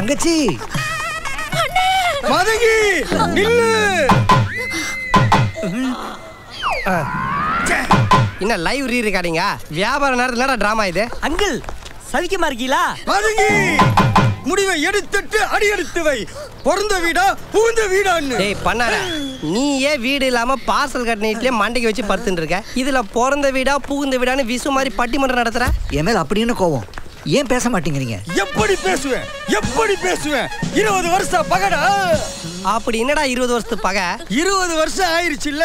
தங்கச்சி மதங்கி நில்லு. என்ன லைவ் ரீ ரெக்கார்டிங்கா? வியாபார நேரத்துல டிராமா இது. அங்கிள் சவிக்கமா இருக்கீங்களா? மதங்கி முடிவை எடுத்துட்டு அடி எடுத்து வை. பிறந்த வீடா புகுந்த வீடான்னு. டேய் பண்ணாத. நீ ஏன் வீடு இல்லாம பார்சல் கட்டினீட்லயே மண்டைக்கு வச்சு படுத்துட்டு இருக்க? இதுல பிறந்த வீடா புகுந்த வீடான்னு விசு மாதிரி பட்டிமன்றம் நடத்துற? என் மேல அப்படி என்ன கோவம்? ஏன் பேச மாட்டேங்கிறீங்க? எப்படி பேசுவேன்? 20 வருஷம் பகடா. அப்படி என்னடா 20 வருஷத்து பகை? 20 வருஷம் ஆயிருச்சுல்ல,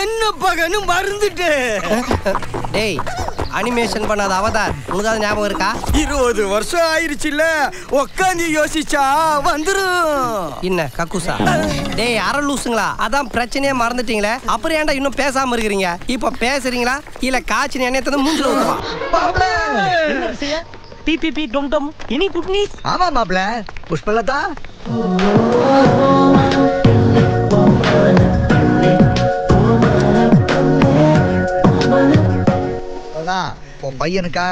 என்ன பகன்னு மறந்துட்டு. டேய் அனிமேஷன் பண்ணாத அவதார் உனக்கு ஞாபகம் இருக்கா? 20 வருஷம் ஆயிருச்சுல்ல, உட்காந்து யோசிச்சா வந்துரும். என்ன கக்குசா? டேய் அரை லூசுங்களா, அதான் பிரச்சனையே மறந்துட்டீங்களே, அப்புறம் ஏன்டா இன்னும் பேசாம இருக்கிறீங்க? இப்ப பேசுறீங்களா இல்ல காய்ச்சி எண்ணெய் தந்து மூஞ்சில ஊத்துவா? பிபிபி டம் டம் இனி குட் நியூஸ். ஆமா மாப்ள புஷ்பலதா உன் பையனுக்கா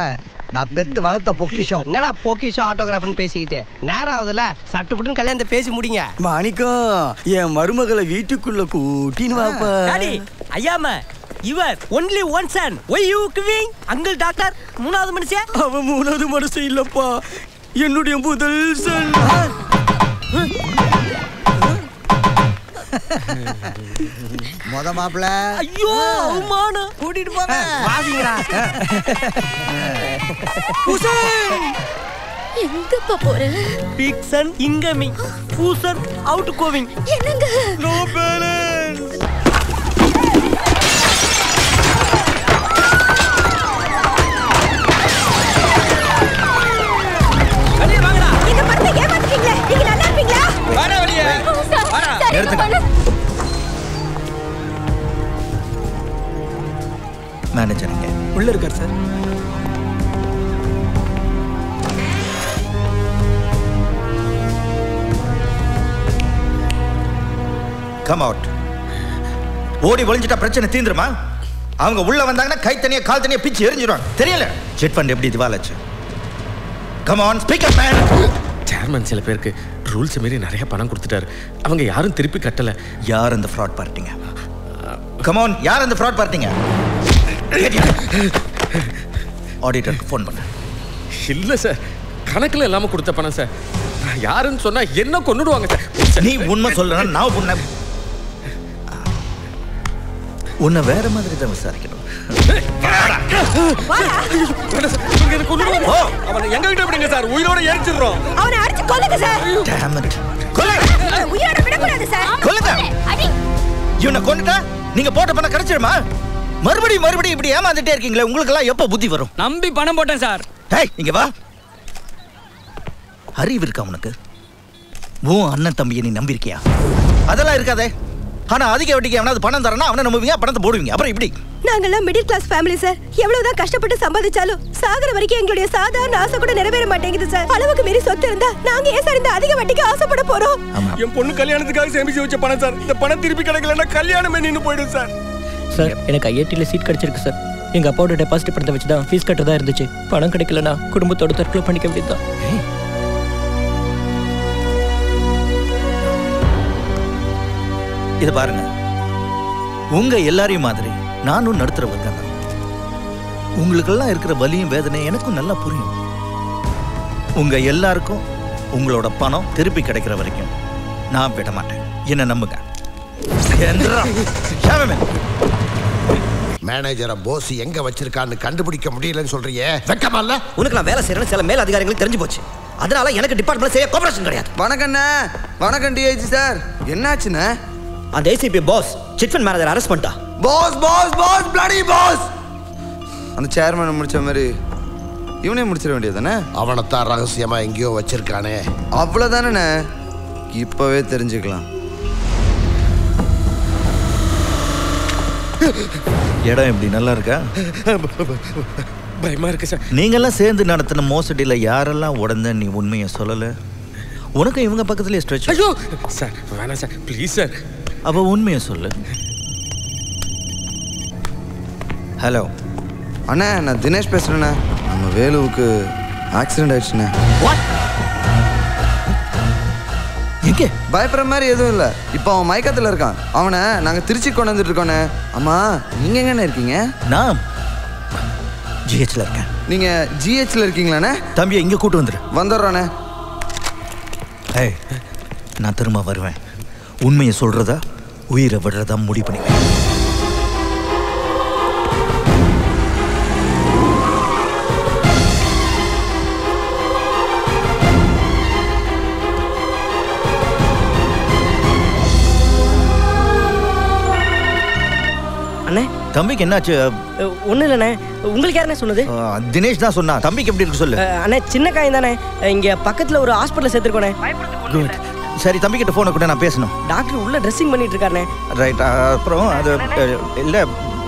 நான் பெத்து வளர்த்த பொக்கிஷம். என்னடா பொக்கிஷம் ஆட்டோகிராஃப்னு பேசிக்கிட்டு நேரம் ஆகுதுல, சட்டுப்புட்டுன்னு கல்யாணத்தை பேசி முடிங்க. மாணிக்கம் என் மருமகளை வீட்டுக்குள்ள கூட்டின்னு வாப்பா. ஐயாம இவர் only one son. why you giving uncle doctor மூணாவது மனுஷன்? அவன் மூணாவது மனுஷன் இல்லப்பா, என்னுடைய முதல் சன். மொத மாப்பிள்ள. ஐயோ அவமானம். கூட்டிட்டு போங்க வாதிங்கடா. எங்கப்பா போற? பிக் சன் இன்கமிங், பூசன் அவுட் கோவிங். என்னங்க? No balance. வெளிய வாங்கடா. இந்த படத்தை ஏமாத்திட்டீங்களே, நீங்க நல்லா இருப்பீங்களா? வாடா வெளிய. வாடா. எடுத்துக்க. மேனேஜர் இங்க உள்ள இருக்கார் சார். Come out. ஓடி ஒளிஞ்சிட்டா பிரச்சனை தீந்துருமா? அவங்க உள்ள வந்தாங்கன்னா கை தனியா கால் தனியா பிச்சு எரிஞ்சிடுவாங்க. தெரியல சிட் ஃபண்ட் எப்படி திவாலாச்சு? Come on speak up man. Chairman சில பேருக்கு ரூல்ஸ் மீறி நிறைய பணம் கொடுத்துட்டாரு. அவங்க யாரும் திருப்பி கட்டல. யார் அந்த ஃப்ராட் பார்ட்டிங்க? கம் ஆன், யார் அந்த ஃப்ராட் பார்ட்டிங்க? ஆடிட்டருக்கு ஃபோன் பண்ண. இல்ல சார், கணக்குல இல்லாம கொடுத்த பணம் சார். யாருன்னு சொன்னா என்ன கொன்னுடுவாங்க சார். நீ உண்மை சொல்றேன்னா நான் உன்னை வேற மாதிரி தான் விசாரிக்கணும். அவனை எங்க கிட்ட விடுங்க சார், உயிரோட எரிச்சிடுறோம். அவனை அடிச்சு கொல்லுங்க சார். Damn it. கொல்லுங்க. உயிரோட விடக்கூடாது சார். கொல்லுங்க. அடி. இவனை கொன்னுட்டா நீங்க போட்ட பணம் கிடைச்சிடுமா? மறுபடியும் இப்படி ஏமாந்துட்டே இருக்கீங்களே, உங்களுக்கு எல்லாம் எப்ப புத்தி வரும்? நம்பி பணம் போட்டேன் சார். டேய் இங்க வா. அறிவு இருக்கா உனக்கு? உன் அண்ணன் தம்பியை நீ நம்பியிருக்கியா? அதெல்லாம் இருக்காதே. ஆனா அதிக வட்டிக்கு அவனாவது பணம் தரனா அவனை நம்புவீங்க, பணத்தை போடுவீங்க. அப்புறம் இப்படி நாங்கெல்லாம் மிடில் கிளாஸ் ஃபேமிலி சார். எவ்வளவுதான் கஷ்டப்பட்டு சம்பாதிச்சாலும் சாகர வரைக்கும் எங்களுடைய சாதாரண ஆசை கூட நிறைவேற மாட்டேங்குது சார். அளவுக்கு மீறி சொத்து இருந்தா நாங்க ஏன் சார் இந்த அதிக வட்டிக்கு ஆசைப்பட போறோம்? என் பொண்ணு கல்யாணத்துக்காக சேமிச்சு வச்ச பணம் சார். இந்த பணம் திருப்பி கிடைக்கலன்னா கல்யாணமே நின்னு போயிடும் சார். சார் எனக்கு ஐஐடியில் சீட் கிடைச்சிருக்கு சார். எங்க அப்பாவோட டெபாசிட் பணத்தை வச்சு தான் ஃபீஸ் கட்டுறதா இருந்துச்சு. பணம் கிடைக்கலனா குடும்பத்தோட தற்கொலை பண்ணிக்க வேண்டியதுதான். இது பாருங்க, உங்க எல்லாரையும் மாதிரி நானும் நடுத்துற வர்க்கம் தான். உங்களுக்கெல்லாம் இருக்கிற வலியும் வேதனை எனக்கும் நல்லா புரியும். உங்க எல்லாருக்கும் உங்களோட பணம் திருப்பி கிடைக்கிற வரைக்கும் நான் விட மாட்டேன். என்ன நம்புங்க. மேனேஜரை போஸ் எங்க வச்சிருக்கான்னு கண்டுபிடிக்க முடியலன்னு சொல்றியே, வெக்கமா இல்ல? உனக்கு நான் வேலை செய்யறேன்னு சில மேல் அதிகாரிகளுக்கு தெரிஞ்சு போச்சு. அதனால எனக்கு டிபார்ட்மெண்ட் சரியா கோஆபரேஷன் கிடையாது. வணக்கண்ணே. வணக்கம் டிஐஜி சார். என்னாச்சுண்ணே? அந்த ACP boss chit fund manager arrest பண்ணிட்டா. Boss boss boss bloody boss. அந்த சேர்மன் முடிச்ச மாதிரி இவனே முடிச்சிட வேண்டியதானே? அவனைத்தான் ரகசியமா எங்கேயோ வச்சிருக்கானே. அவ்வளவுதானே, இப்பவே தெரிஞ்சுக்கலாம். இடம் எப்படி நல்லா இருக்கா? பயமா இருக்கு சார். நீங்கெல்லாம் சேர்ந்து நடத்தின மோசடியில் யாரெல்லாம் உடனே நீ உண்மையை சொல்லலை? உனக்கு இவங்க பக்கத்துலேயே ஸ்ட்ரெச். ஐயோ சார் வேணாம் சார், ப்ளீஸ் சார். அவ உண்மையை சொல்லு. ஹலோ அண்ணா, நான் தினேஷ் பேசுறேண்ணே. நம்ம வேலுவுக்கு ஆக்சிடென்ட் ஆயிடுச்சுண்ணே. எங்கே? பயப்படுற மாதிரி எதுவும் இல்லை. இப்போ அவன் மயக்கத்தில் இருக்கான். அவனை நாங்கள் திருச்சி கொண்டு வந்துட்டு இருக்கோண்ணே. ஆமா, நீங்கள் எங்கண்ணே இருக்கீங்க? நான் ஜிஹெச்ல இருக்கேன். நீங்கள் ஜிஹெச்ல இருக்கீங்களாண்ணே? தம்பியை இங்கே கூட்டு வந்துடு. வந்துடுறோண்ணே. ஏய், நான் திரும்ப வருவேன். உண்மையை சொல்றதா உயிரை விடுறதா முடிவு பண்ணிவேன். அண்ணே, தம்பிக்கு என்னாச்சு? ஒன்றும் இல்லைண்ணே. உங்களுக்கு யாருண்ணே சொன்னது? தினேஷ் தான் சொன்னா. தம்பிக்கு எப்படி இருக்கு சொல்லு. அண்ணே, சின்ன காயம் தானே. இங்கே பக்கத்தில் ஒரு ஹாஸ்பிட்டலில் சேர்த்துருக்கோண்ணே. குட். சரி, தம்பிக்கிட்ட ஃபோனை கூட நான் பேசணும். டாக்டர் உள்ள ட்ரெஸ்ஸிங் பண்ணிட்டு இருக்காருண்ணே. ரைட். அப்புறம் அது இல்லை,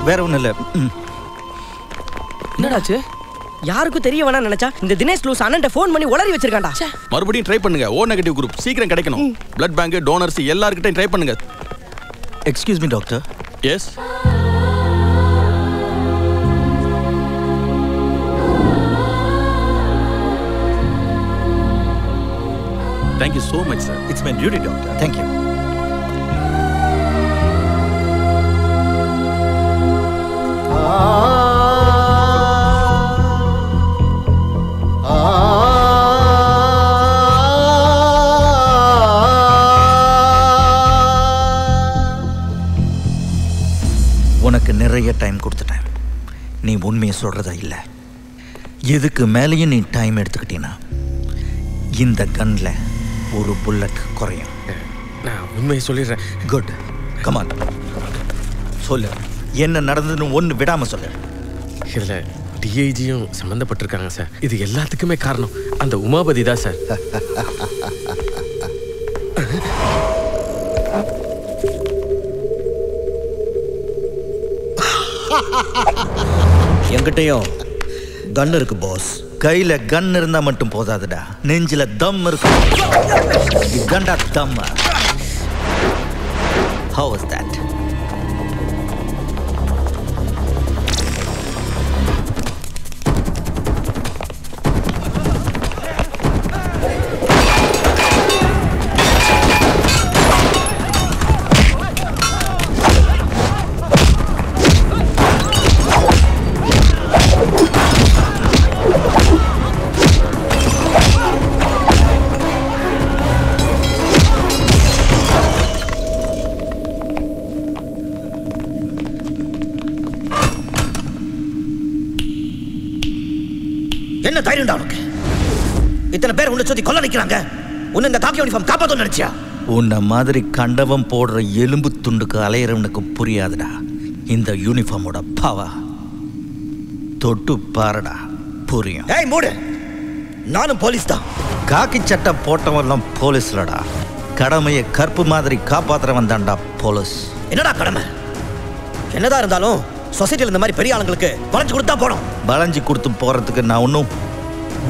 வேற ஒன்றும் இல்லை. என்னடாச்சு? யாருக்கும் தெரிய வேணாம்னு நினைச்சா இந்த தினேஷ் லூஸ் அண்ணன்ட்ட ஃபோன் பண்ணி உளறி வச்சிருக்கான்டா. மறுபடியும் ட்ரை பண்ணுங்க. ஓ நெகட்டிவ் குரூப் சீக்கிரம் கிடைக்கணும். பிளட் பேங்க், டோனர்ஸ் எல்லார்கிட்டையும் ட்ரை பண்ணுங்க. Excuse me doctor. Yes. Thank you so much, sir. It's my duty, doctor. Thank you. உனக்கு நிறைய டைம் கொடுத்துட்டேன். நீ உண்மையை சொல்றதா இல்லை. எதுக்கு மேலேயும் நீ டைம் எடுத்துக்கிட்டீன்னா இந்த கன்ல ஒரு புல்லட் குறையும். நான் உண்மையை சொல்லிடுறேன். குட். கமான், சொல்லு. என்ன நடந்ததுன்னு ஒன்று விடாம சொல்லு. இதில் டிஐஜியும் சம்மந்தப்பட்டிருக்காங்க சார். இது எல்லாத்துக்குமே காரணம் அந்த உமாபதி தான் சார். என்கிட்டயும் கன் இருக்கு பாஸ். கையில கன் இருந்தா மட்டும் போதாதுடா, நெஞ்சில தம் இருக்கு. கண்டா தம். How was that? என்ன தைரியம்டா உனக்கு? இத்தனை பேர் உன்னை சுத்தி கொல்ல நிக்கிறாங்க. உன்னை இந்த காக்கி யூனிஃபார்ம் காப்பாத்தணும்னு நினைச்சியா? உன்னை மாதிரி கண்டவம் போடுற எலும்பு துண்டுக்கு அலையிறவனுக்கு புரியாதுடா இந்த யூனிஃபார்மோட பவர். தொட்டு பாருடா, புரியும். ஏய் மூடு, நானும் போலீஸ் தான். காக்கி சட்டை போட்டவெல்லாம் போலீஸ்லடா. கடமையை கற்பு மாதிரி காப்பாத்துறவன் தான்டா போலீஸ். என்னடா கடமை? என்னதான் இருந்தாலும் சொசைட்டியில் இந்த மாதிரி பெரிய ஆளுங்களுக்கு வளைஞ்சு கொடுத்தா போனோம். வளைஞ்சு கொடுத்து போறதுக்கு நான் ஒன்றும்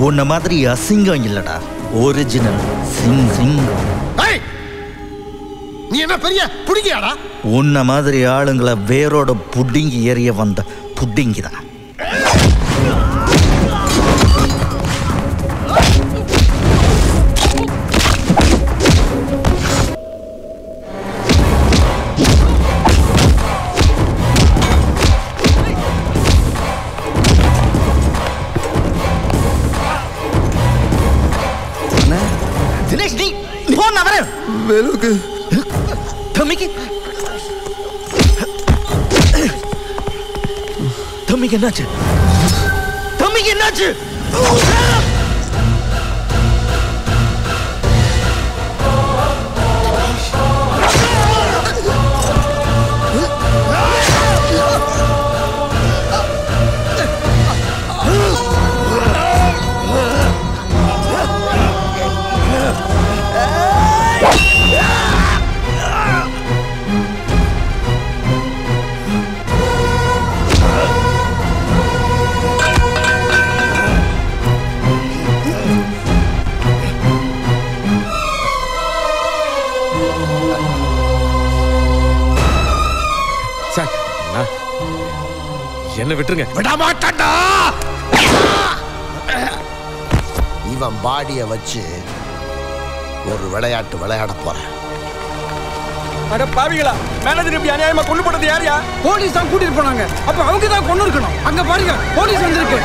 உன்ன மாதிரி அசிங்கம் இல்லடா. ஒரிஜினல் சிங்கம். நீ என்ன பெரிய புடிங்கியாடா? உன்ன மாதிரி ஆளுங்களை வேரோட புடிங்கி ஏறிய வந்த புடிங்கிதான். தினேஷ், நீ போன் அவரேன் வேலுக்கு தம்பிக்கு என்னாச்சு? தம்பிக்கு என்னாச்சு? என்ன விட்டுருங்க. விடமாட்டா. இவன் பாடிய வச்சு ஒரு விளையாட்டு விளையாட போறேன். அட பாவிகளா, மேனேஜர் இப்படி அநியாயமா கொண்டு போட்டது யாரையா? போலீஸ் தான் கூட்டிட்டு போனாங்க. அப்ப அவங்க தான் கொண்டு இருக்கணும். அங்க பாருங்க, போலீஸ் வந்திருக்கு.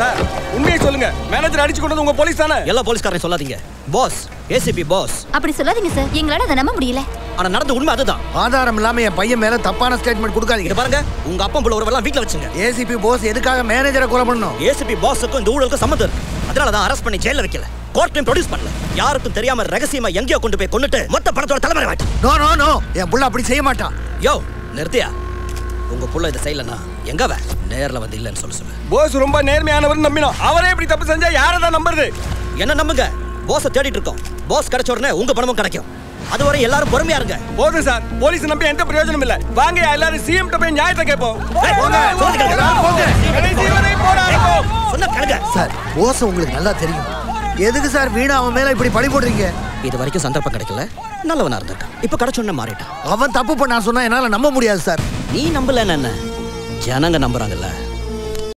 சார், உண்மையை சொல்லுங்க. மேனேஜர் அடிச்சு கொண்டது உங்க போலீஸ் தானே? எல்லா போலீஸ்காரரையும் சொல்லாதீங்க. Boss, ACP boss. அப்படி சொல்லாதீங்க சார், எங்களால அதை நம்ப முடியல. ஆனா நடந்த உண்மை அதுதான். ஆதாரம் இல்லாம என் பையன் மேல தப்பான ஸ்டேட்மெண்ட் கொடுக்காதீங்க. பாருங்க, உங்க அப்பா புள்ள ஒருவெல்லாம் வீட்ல வச்சுங்க. ஏசிபி பாஸ் எதுக்காக மேனேஜரை கொலை பண்ணணும்? ஏசிபி பாஸுக்கும் இந்த ஊழலுக்கும் சம்மந்தம் இருக்கு. அதனால தான் அரெஸ்ட் பண்ணி ஜெயில வைக்கல. கோர்ட்லயும் ப்ரொடியூஸ் பண்ணல. யாருக்கும் தெரியாம ரகசியமா எங்கேயோ கொண்டு போய் கொன்னுட்டு மொத்த பணத்தோட தலைமறை வாட்டி. நோ நோ நோ, என் புள்ள அப்படி செய்ய மாட்டான். யோ நிறுத்தியா, உங்க புள்ள இதை செய்யலனா எங்கவ நேர்ல வந்து இல்லன்னு சொல்லு. போஸ் ரொம்ப நேர்மையானவர் நம்பினோம். அவரே இப்படி தப்பு செஞ்சா யாரை தான் நம்புறது? என்ன நம்புங்க, போஸை தேடிட்டு இருக்கோம். போஸ் கிடைச்ச உடனே உங்க பணமும் கிடைக்கும். அதுவரை எல்லாரும் பொறுமையா இருங்க. போதும் சார், போலீஸ் நம்பி எந்த பிரயோஜனம் இல்ல. வாங்க எல்லாரும் சிஎம் கிட்ட போய் நியாயத்தை கேட்போம். சார், போஸ் உங்களுக்கு நல்லா தெரியும். எதுக்கு சார் வீணா அவன் மேல இப்படி பழி போடுறீங்க? இது வரைக்கும் சந்தர்ப்பம் கிடைக்கல, நல்லவனா இருந்திருக்கான். இப்ப கிடைச்ச உடனே மாறிட்டான். அவன் தப்பு பண்ணா சொன்னா என்னால நம்ப முடியாது சார். நீ நம்பல என்ன, ஜனங்க நம்புறாங்கல்ல.